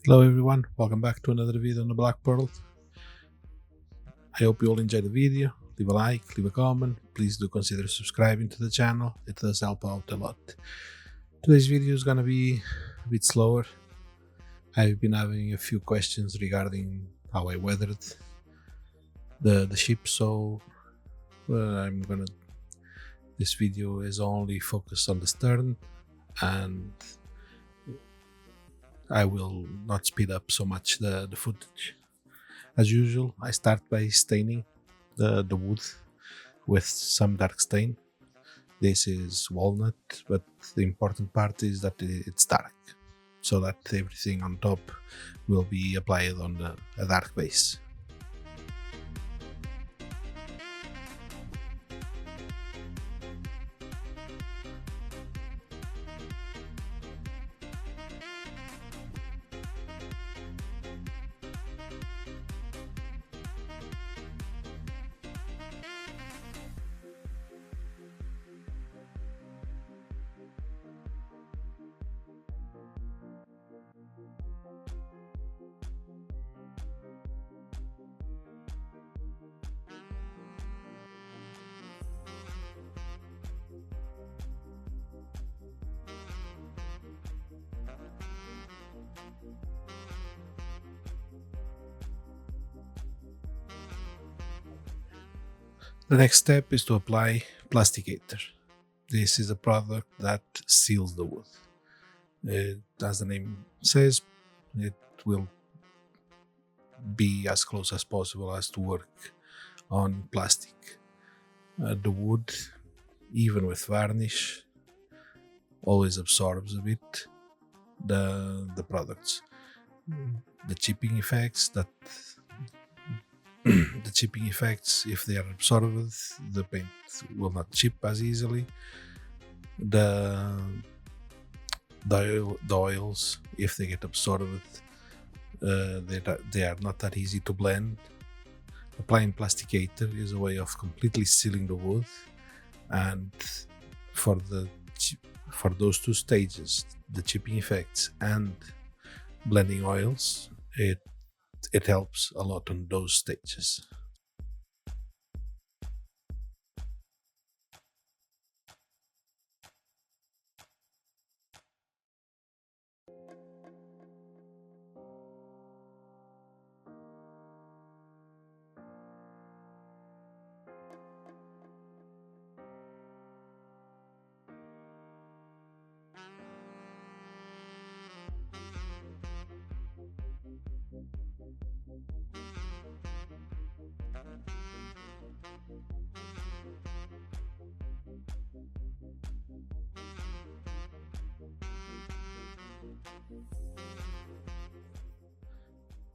Hello everyone, welcome back to another video on the Black Pearl. I hope you all enjoyed the video. Leave a like, leave a comment. Please do consider subscribing to the channel. It does help out a lot. Today's video is gonna be a bit slower. I've been having a few questions regarding how I weathered the ship, so this video is only focused on the stern, and I will not speed up so much the footage. As usual, I start by staining the wood with some dark stain. This is walnut, but the important part is that it's dark, so that everything on top will be applied on a dark base. The next step is to apply plasticator. This is a product that seals the wood. As the name says, it will be as close as possible as to work on plastic. The wood, even with varnish, always absorbs a bit the products. The chipping effects if they are absorbed, the paint will not chip as easily. The oils, if they get absorbed, they are not that easy to blend. Applying plasticator is a way of completely sealing the wood, and for those two stages, the chipping effects and blending oils, it helps a lot on those stages.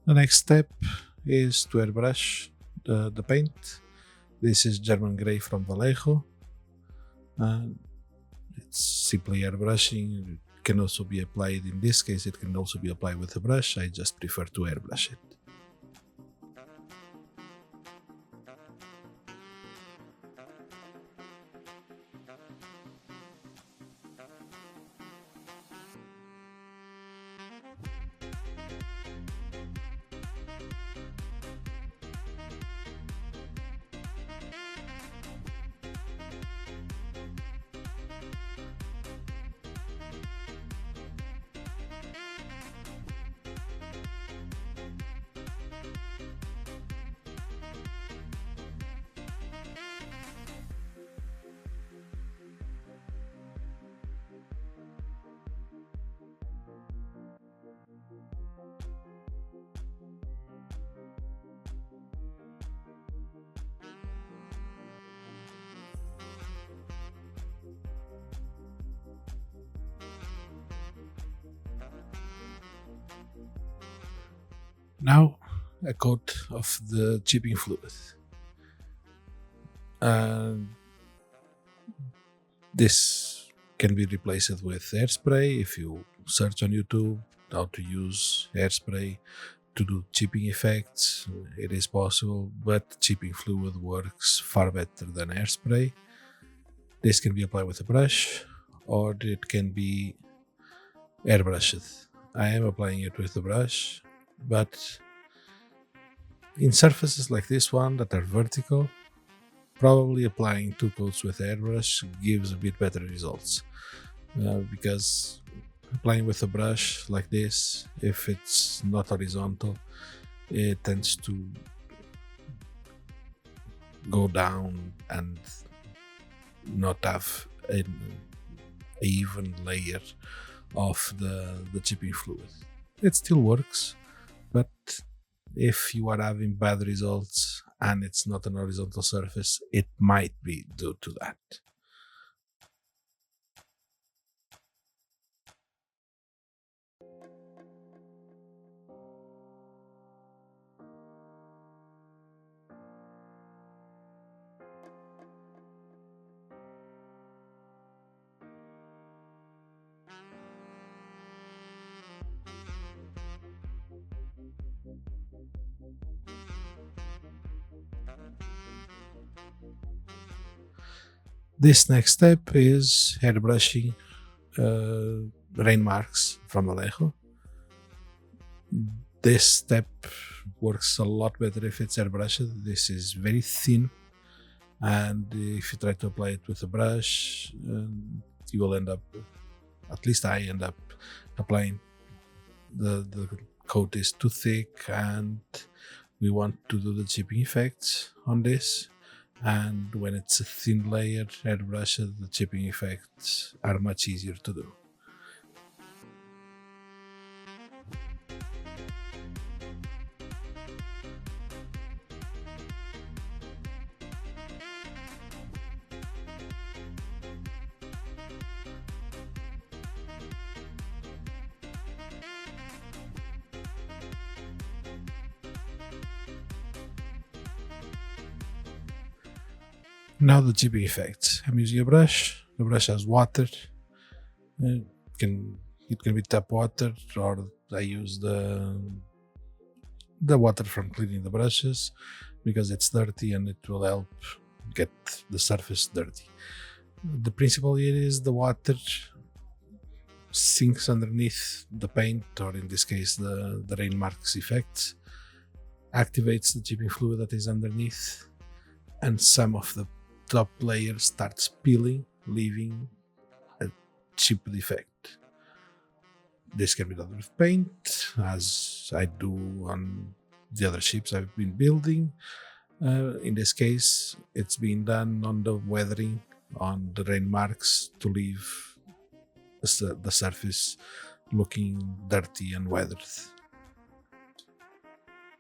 The next step is to airbrush the paint. This is German Grey from Vallejo. It's simply airbrushing. It can also be applied, in this case, it can also be applied with a brush. I just prefer to airbrush it. Now, a coat of the chipping fluid. This can be replaced with hairspray. If you search on YouTube how to use hairspray to do chipping effects, it is possible, but chipping fluid works far better than hairspray. This can be applied with a brush, or it can be airbrushed. I am applying it with the brush, but in surfaces like this one that are vertical, probably applying two coats with airbrush gives a bit better results, because applying with a brush like this, if it's not horizontal, it tends to go down and not have an even layer of the chipping fluid. It still works, but if you are having bad results and it's not an horizontal surface, it might be due to that. This next step is airbrushing rain marks from Alejo. This step works a lot better if it's airbrushed. This is very thin, and if you try to apply it with a brush, you will end up, at least I end up applying the coat is too thick, and we want to do the chipping effects on this. And when it's a thin layer airbrushed, the chipping effects are much easier to do. Now the chipping effects. I'm using a brush. The brush has water. It can be tap water, or I use the water from cleaning the brushes because it's dirty and it will help get the surface dirty. The principle here is the water sinks underneath the paint, or in this case the rain marks effect, activates the chipping fluid that is underneath, and some of the top layer starts peeling, leaving a chipped effect. This can be done with paint, as I do on the other ships I've been building. In this case, it's been done on the weathering, on the rain marks, to leave the surface looking dirty and weathered.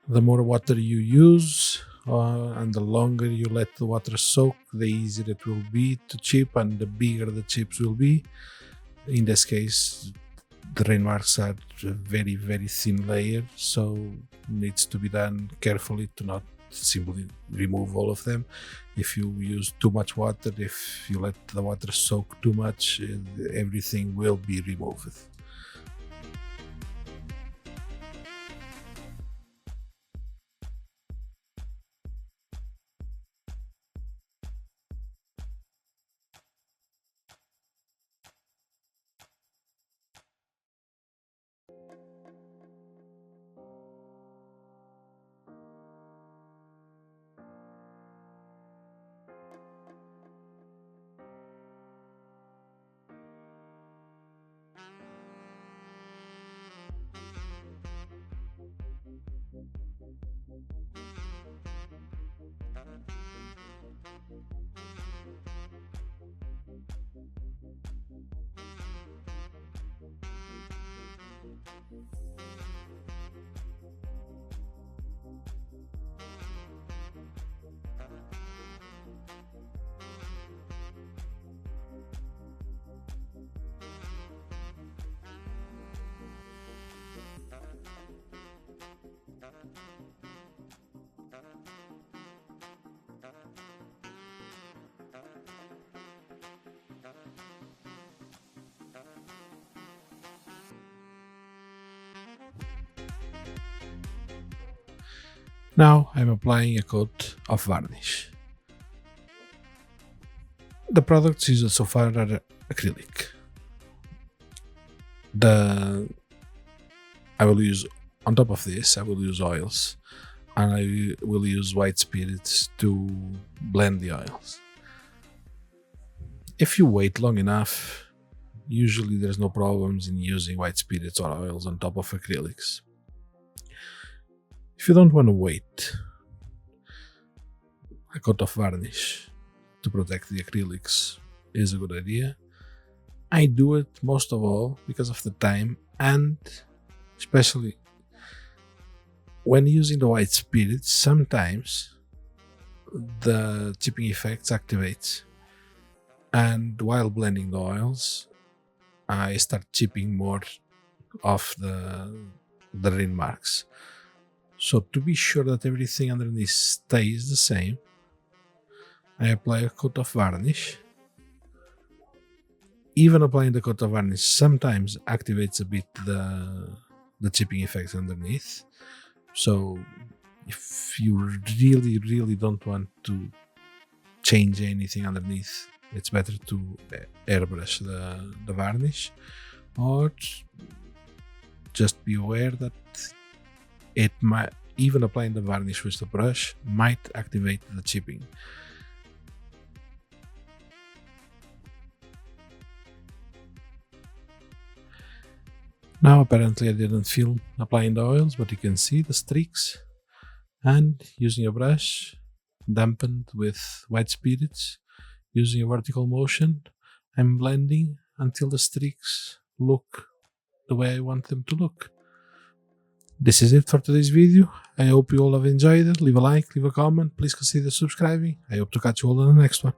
The more water you use, and the longer you let the water soak, the easier it will be to chip, and the bigger the chips will be. In this case, the rain marks are a very, very thin layer, so needs to be done carefully to not simply remove all of them. If you use too much water, if you let the water soak too much, everything will be removed. Now I'm applying a coat of varnish. The products used so far are acrylic. The I will use, on top of this, I will use oils, and I will use white spirits to blend the oils. If you wait long enough, usually there's no problems in using white spirits or oils on top of acrylics. If you don't want to wait, a coat of varnish to protect the acrylics is a good idea. I do it most of all because of the time, and especially when using the white spirits, sometimes the chipping effects activate, and while blending the oils I start chipping more of the ring marks. So to be sure that everything underneath stays the same, I apply a coat of varnish. Even applying the coat of varnish sometimes activates a bit the chipping effects underneath. So if you really don't want to change anything underneath, it's better to airbrush the varnish, or just be aware that it might, even applying the varnish with the brush might activate the chipping. Now apparently I didn't film applying the oils, but you can see the streaks, and using a brush dampened with white spirits, using a vertical motion, I'm blending until the streaks look the way I want them to look. This is it for today's video. I hope you all have enjoyed it. Leave a like, leave a comment, please consider subscribing. I hope to catch you all in the next one.